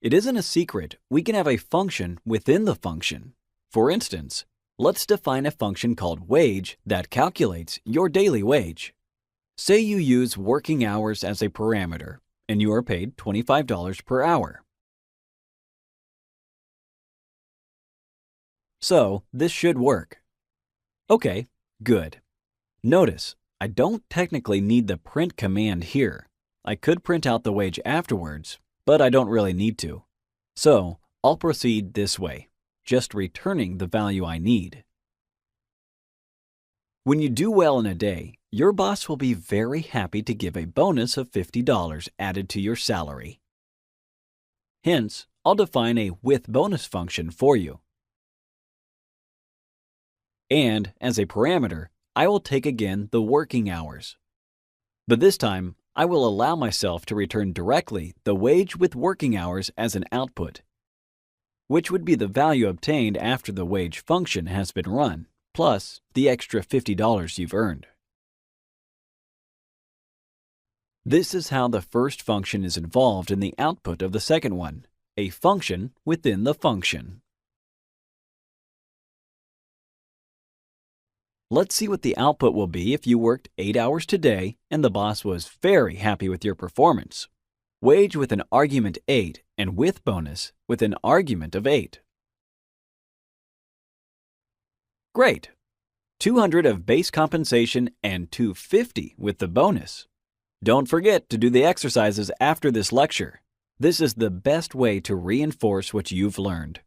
It isn't a secret. We can have a function within the function. For instance, let's define a function called wage that calculates your daily wage. Say you use working hours as a parameter, and you are paid $25 per hour. So this should work. Okay, good. Notice, I don't technically need the print command here. I could print out the wage afterwards, but I don't really need to. So I'll proceed this way, just returning the value I need. When you do well in a day, your boss will be very happy to give a bonus of $50 added to your salary. Hence, I'll define a with bonus function for you. And as a parameter, I will take again the working hours. But this time, I will allow myself to return directly the wage with working hours as an output, which would be the value obtained after the wage function has been run, plus the extra $50 you've earned. This is how the first function is involved in the output of the second one, a function within the function. Let's see what the output will be if you worked 8 hours today and the boss was very happy with your performance. Wage with an argument 8 and with bonus with an argument of 8. Great! 200 of base compensation and $250 with the bonus. Don't forget to do the exercises after this lecture. This is the best way to reinforce what you've learned.